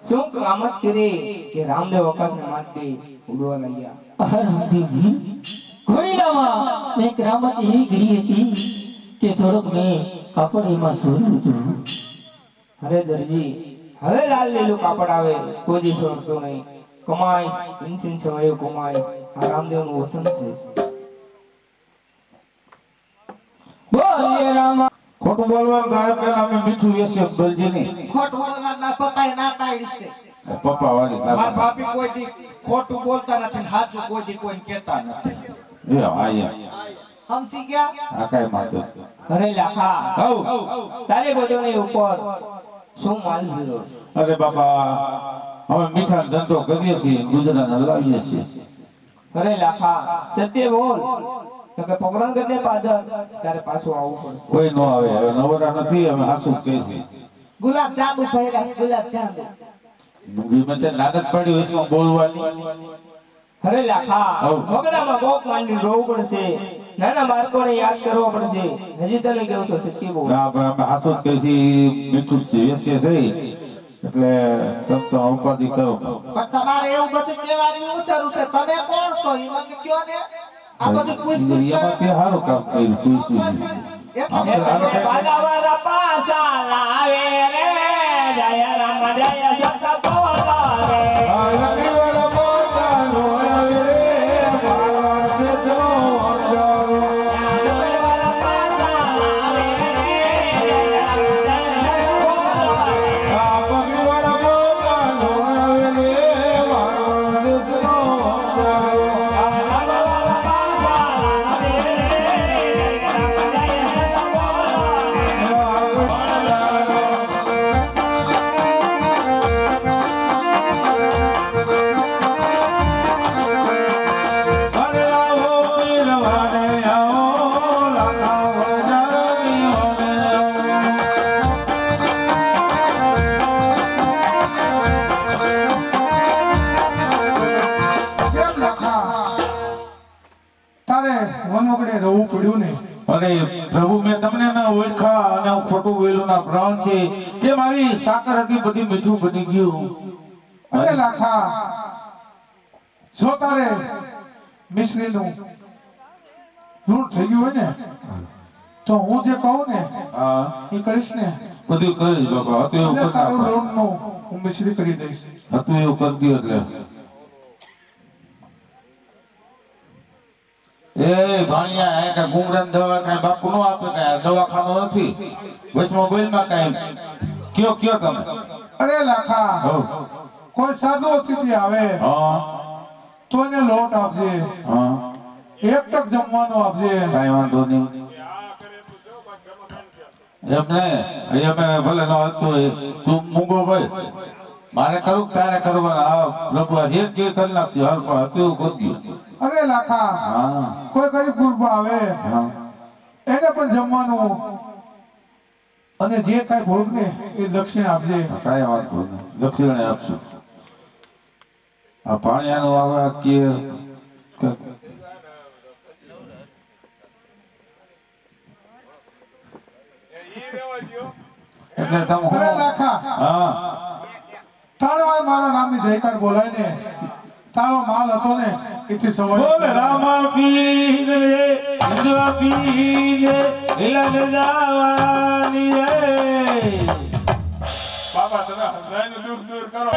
શું કામત કરી કે રામદેવ આકાશને માટી ઉડવા લાગ્યા? ઘોડીલામાં મેં કરામત એવી કરી હતી કે થોડોક મેં કાપડ એમાં સોર્યું હતું. અરે દરજી, હવે લાલ લીલું કાપડ આવે કોઈ દી સોરતો નહીં. કમાઈ સિંસિન સવાયો કમાઈ. આ રામદેવનું વસન છે. બોલીએ રામા. ખોટું બોલવાનું તારે કે અમે મીઠું વેસ્યો બોલજે નહીં. ખોટું બોલવા ના પપ્પાએ ના પાડી છે. પપ્પા વાળી મારા ભાભી કોઈ દી ખોટું બોલતા નથી ને સાચું કોઈ દી કોઈને કહેતા નથી. એ આયા સમજી ગયા? આ કાઈ માતો. અરે લાખા, હઉ તારે બધોની ઉપર શું માલ ભર્યો? અરે બાપા, અમે મીઠા ધંધો કરીએ છીએ, ગુજરાત હલાવીએ છીએ. અરે લાખા, સત્ય બોલ. કે પકડન કરીને પાદર તારે પાછું આવવું પડશે. કોઈ નો આવે, હવે નવરા નથી, અમે હાસુ કહે છે. ગુલાબ જાંબુ ભર્યા છે, ગુલાબ જાંબુ. મૂવી તે નાટક પડ્યું એમાં બોલવાની. અરે લાખા, મગડામાં બોક માંડી રોવું પડશે. નાના બાળકોને યાદ કરવા પડશે. હજી તને કેવું છે સત્ય બોલ. ના પણ અમે હાસુ કહે છે, મીઠું છે વેસ્ય છે, એટલે તમ તો ઉપાધિ કરો. પણ તમારે એવું બધું કહેવાની ઉચરું છે. તમે કોણ છો એ મને કયો ને. આ બધું પૂછપૂછ એમાં તે સારું કામ કર્યું, પૂછ્યું. એટલે બાલાવાળા પાસા લાવે રે, જય રામ જય સત બોલાવે. અરે પ્રભુ, મેં તમને ના ઓળખા અને હું ખોટું બોલ્યું ના પ્રાણ છે કે મારી સાકર હતી બધી મીઠું બની ગયું. અરે લાખા, જો તારે મિશ્રીનું લૂંટ થઈ ગયું હોય ને તો હું જે કહું ને હા, એ કરીશ ને. બધું કરીશ બાપા. હતું એવું એટલે કરી તારું નાખો. લોનનું હું મિશ્રી કરી દઈશ. હતું એવું કરી દો. એટલે એ ભાણિયા, એ કઈ ગુંગરાન દવા કઈ બાપુ નો આપે, કઈ દવાખાનું નથી. વચમાં બોલમાં કઈ કયો તમે. અરે લાખા, હઉ. કોઈ સાધુ અતિથિ આવે હા તો એને લોટ આપજે, હા, એક ટક જમવાનું આપજે. કઈ વાંધો નહીં. એમને અમે ભલે ન હતું હોય, તું મૂંગો ભાઈ, મારે કરું તારે કરવાના. હા પ્રભુ, જે જે કરી નાખશે. હાલ પણ હતું એવું કરી દો. અરે લાખા, હા કોઈ ગરીબ ગુરબા આવે હા, એને પણ જમવાનું અને જે કઈ ભોગ ને એ દક્ષિણ આપજે. કઈ વાંધો નહીં, દક્ષિણે આપશું. આ પાણીયાનું આવે કે એટલે તમે અરે લાખા, હા તારો મારા નામની જયકાર બોલાય ને. તારો માલ હતો ને એથી સવારે બોલ રામા પીર રે, હિન્દુઆ પીર રે, ઇલાન જવાની રે. બાબા તમે હૃદયનું દુઃખ દૂર કરો.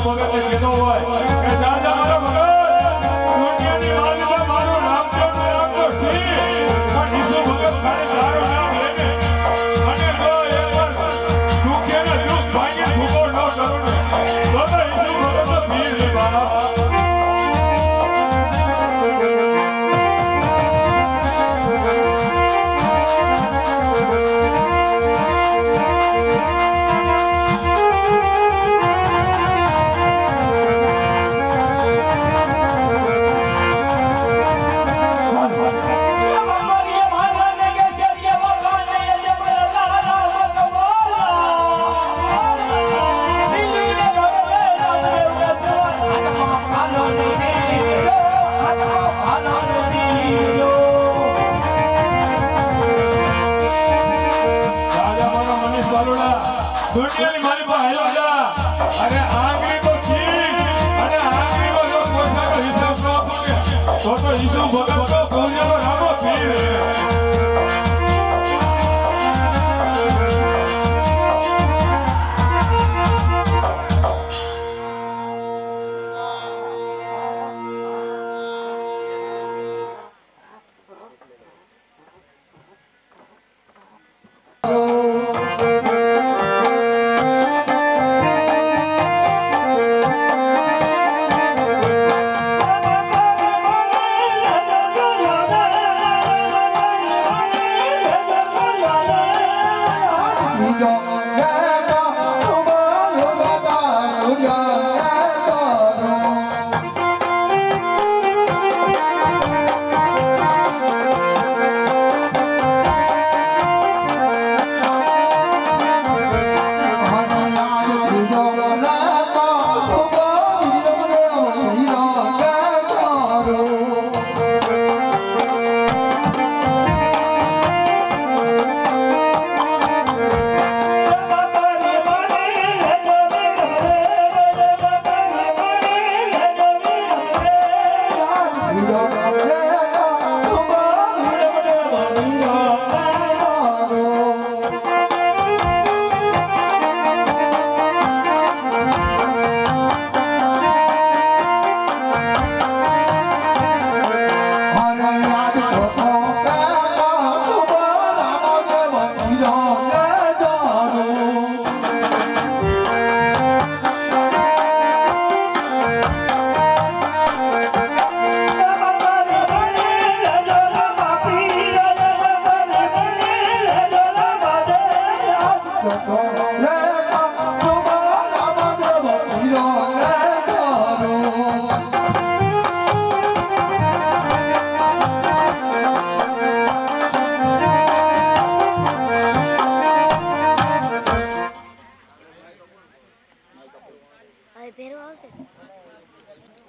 ભગતે કીધો હોય કે દાદા મારા ભગત દુનિયાની માલિકા મારું રામચંદ્ર રાખતો ઠીક પણ ઈસુ ભગત ખાલી તારું નામ લેને અને જો એકવાર દુખે ને દુઃખ ભાંગી ભૂખો ન કરું ને તો ઈસુ ભગત તો પીર લે બાપ દુનિયાની મારી પાસે હેલો જા અરે આંગળી તો ઠીક અને આંગળીનો જો પોતાનો હિસાબ ન આપે તો ઈસુ ભગત તો દુનિયાનો રામો પીર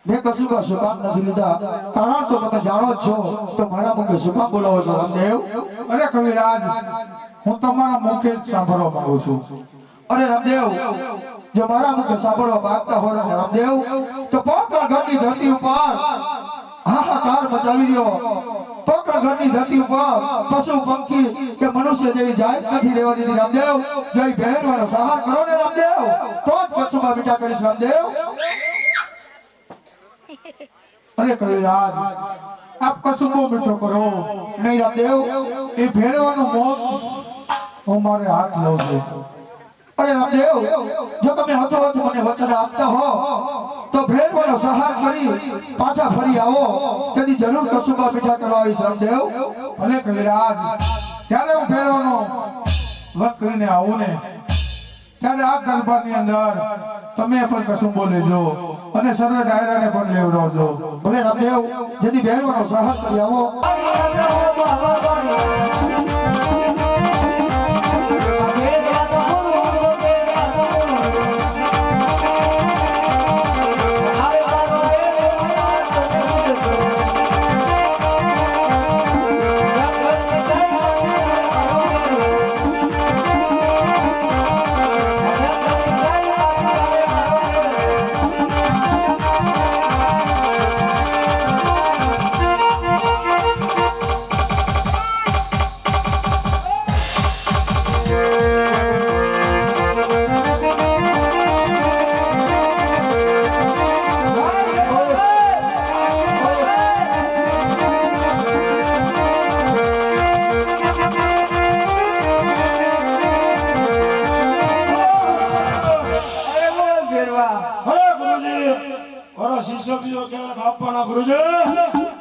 મેં કશું કા સુકામ નથી લીધા કારણ તો તમે જાણો જ છો તો મારા મુખે સુકામ બોલાવો છો રામદેવ અરે કવિરાજ હું તમારા મુખે જ સાંભળવા માંગુ છું અરે રામદેવ જો મારા મુખે સાંભળવા માંગતા હો રામદેવ તો પોકરણ ઘરની ધરતી ઉપર હાહાકાર મચાવી રહ્યો પોકરણ ઘરની ધરતી ઉપર પશુ પંખી કે મનુષ્ય જેવી જાત નથી રહેવા દીધી રામદેવ જય બહેનવાનો સહાર કરો ને રામદેવ તો જ પશુમાં મીઠા કરીશ રામદેવ અરે કવિરાજ આપ કશું બહુ મીઠો કરો નહીં રામદેવ એ ભેળવાનું મોત હું મારે હાથ લઉં છું અરે રામદેવ જો તમે હતો મને વચન આપતા હો તો ભેરવાનો સહાર કરી પાછા ફરી આવો તેની જરૂર કશુંબા મીઠા કરવા આવીશ રામદેવ ભલે કવિરાજ જ્યારે હું ભેળવાનો વત કરીને આવું ને ત્યારે આ દરબારની અંદર તમે પણ કશું બોલેજો અને સર્વ ડાયરાને પણ લેવડાવજો ભલે રામદેવ જેથી ભેરવાનો સહાર કરી આવો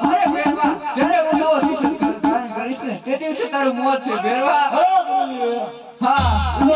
અરે બેરવા જ્યારે હું નવો શિક્ષણ ધારણ કરીશ ને તે દિવસે તારું મોત છે બેરવા. હા હા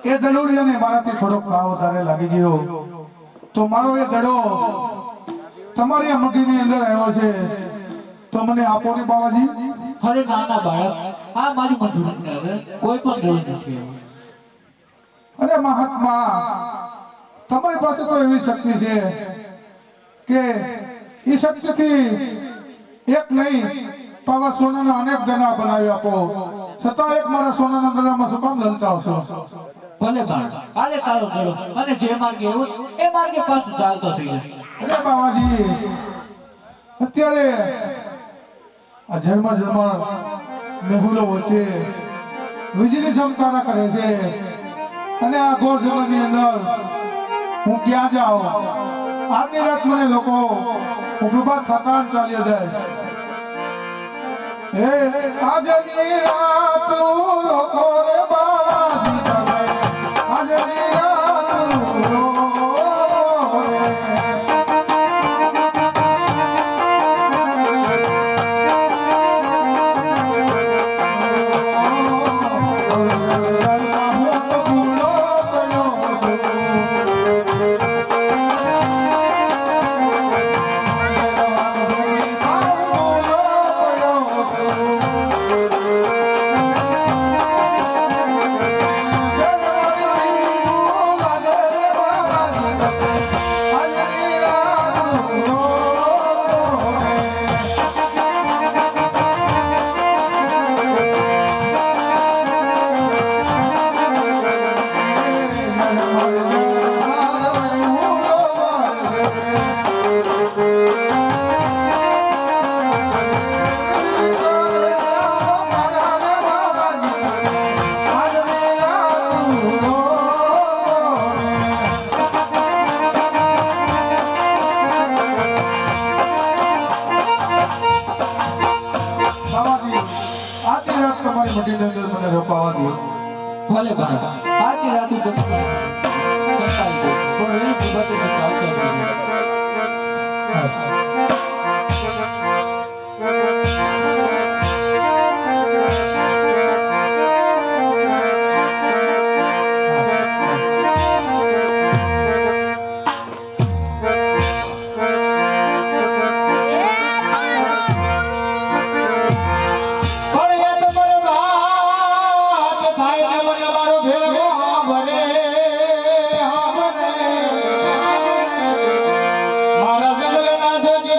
એ દડોડિયાને મારાથી થોડોક ભાવ વધારે લાગી ગયો તો મારો એ દડો તમારી આ મુઠ્ઠીની અંદર આવ્યો છે તો મને આપો ને બાવાજી. અરે નાના બાળક આ મારી મંજૂરી નથી કોઈ પણ દેવું નથી. અરે મહાત્મા તમારી પાસે તો એવી શક્તિ છે કે એ શક્તિથી એક નહીં પાવા સોનાના અનેક દડા બનાવી આપો છતાં એક મારા સોનાના દડામાં શું કામ લલચાવશો? ભલે બાળક કાલે તારો ગળો અને જે માર્ગે એવું એ માર્ગે પાછું ચાલતો થઈ જાય. અરે બાવાજી અત્યારે આ ઝરમર મેહુલો છે વીજળી ચમકારા કરે છે અને આ ઘોર જગતની અંદર હું ક્યાં જાઉં? આટલી રાત મને લોકો હું પ્રભાત થતા ચાલ્યા જાય. હે આજની રાત લોકો રે બાજી કરે આજની રાત મને રોકાવા દો. ભલે બાળક આજની રાતે તો સંતાઈ દે પણ એની બાબતે તો ચાલતો જ નહીં. મારા જંગલના જોગી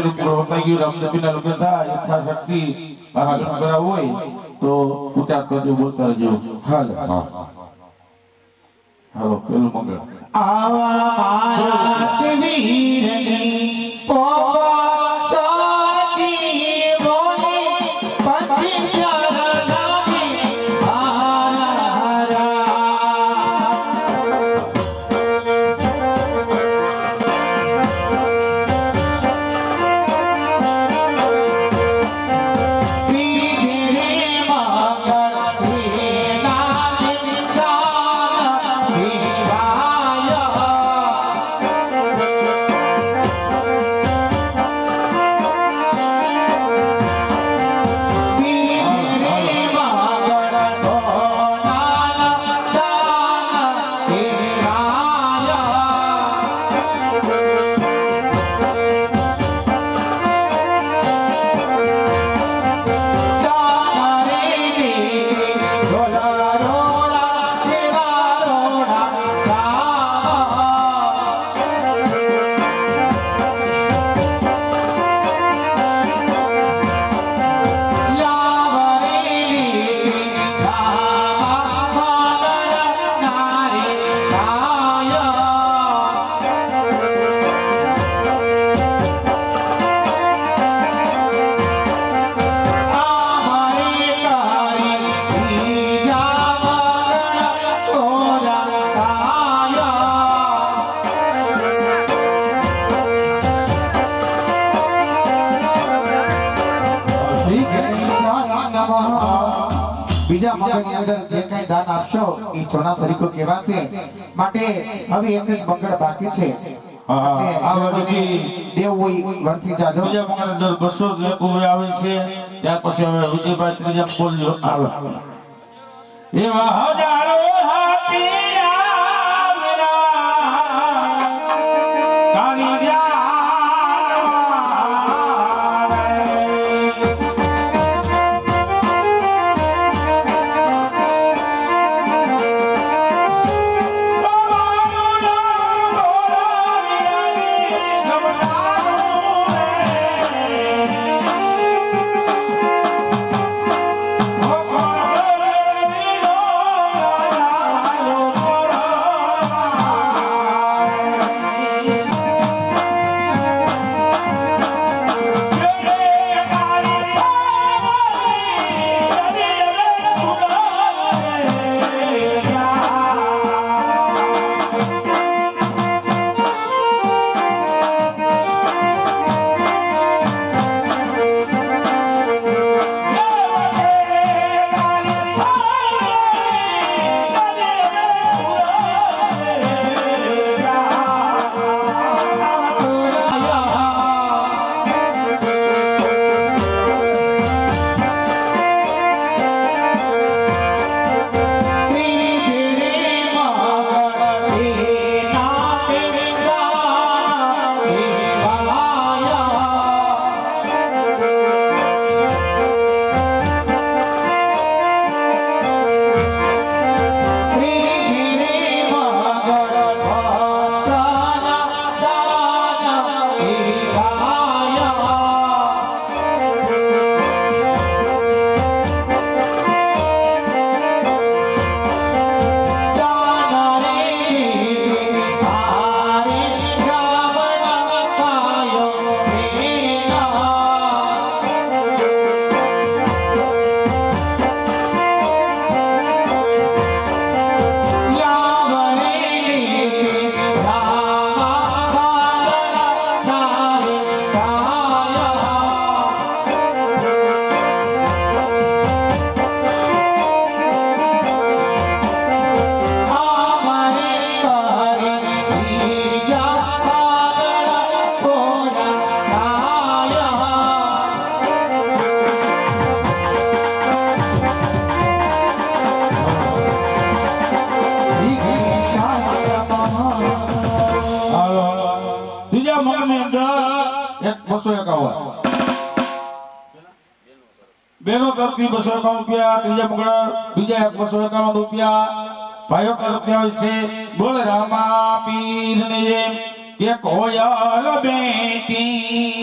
પેલું પૂરો વતાઈ ગયું રામદેવીના લગ્ન થાય યથાશક્તિ મારા લગ્ન કરાવવું હોય તો ઉચ્ચાર કરજો બોલતા રહેજો હાલ હાલો પેલું મંગળ આવા મારા વીરની પોસાતી બોલે પંચાર લાગે હારા પીજરે મંગળ વિના દિલદાર બીજા મગરની અંદર જે કઈ દાન આપશો એ ચોના તરીકો કહેવાશે માટે હવે એક જ મંગળ બાકી છે આ વખતે દેવ હોય વર્તી જાજો બીજા મંગળ અંદર 200 રૂપિયા આવે છે ત્યાર પછી હવે વિજયભાઈ ત્રીજા બોલજો હાલો એવા હજારો હાથી આવરા કાની જા બેનો તરફથી 251 રૂપિયા ત્રીજા મંગળ બીજા 251 રૂપિયા ભાઈઓ તરફથી આવે છે બોલ રામા પીરની જય કે કોયલ બેટી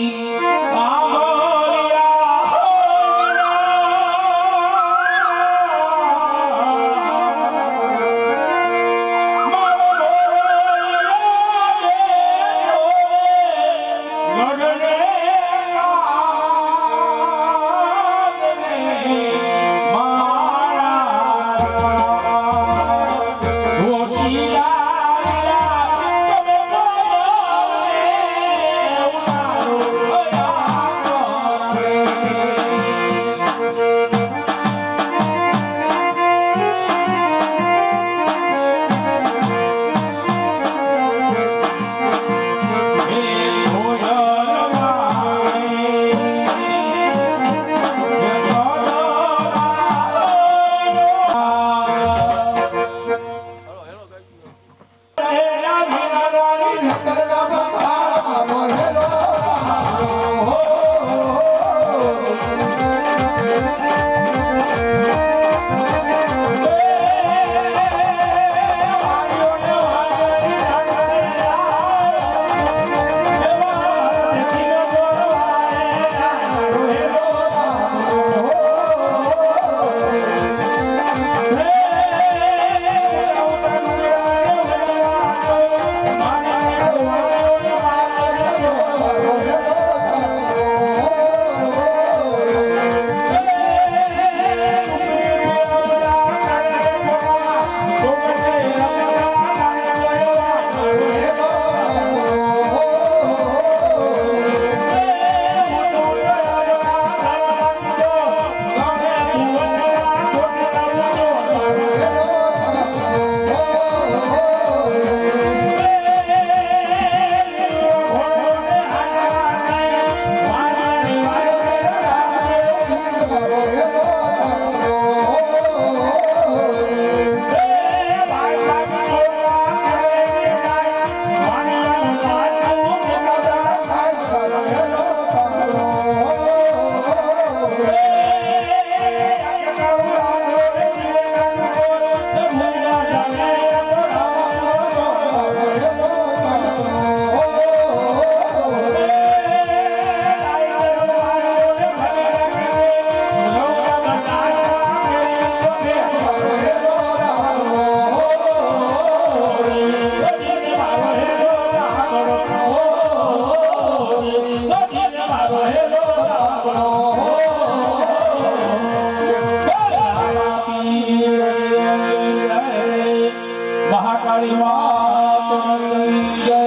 મહાકાળી માતની જય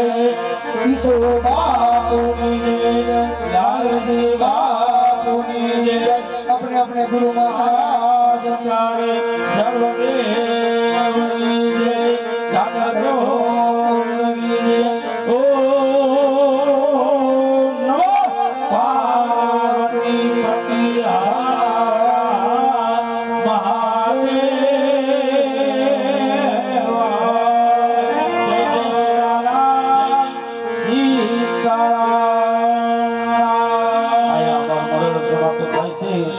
ઈશો બાપુની જય લાલજી બાપુની જય अपने अपने गुरु महाराज સર્વદેવની જય જાગૃતોની જય ઓમ નમઃ પાર્વતી પતિહારા મહાદેવ સીતારામ.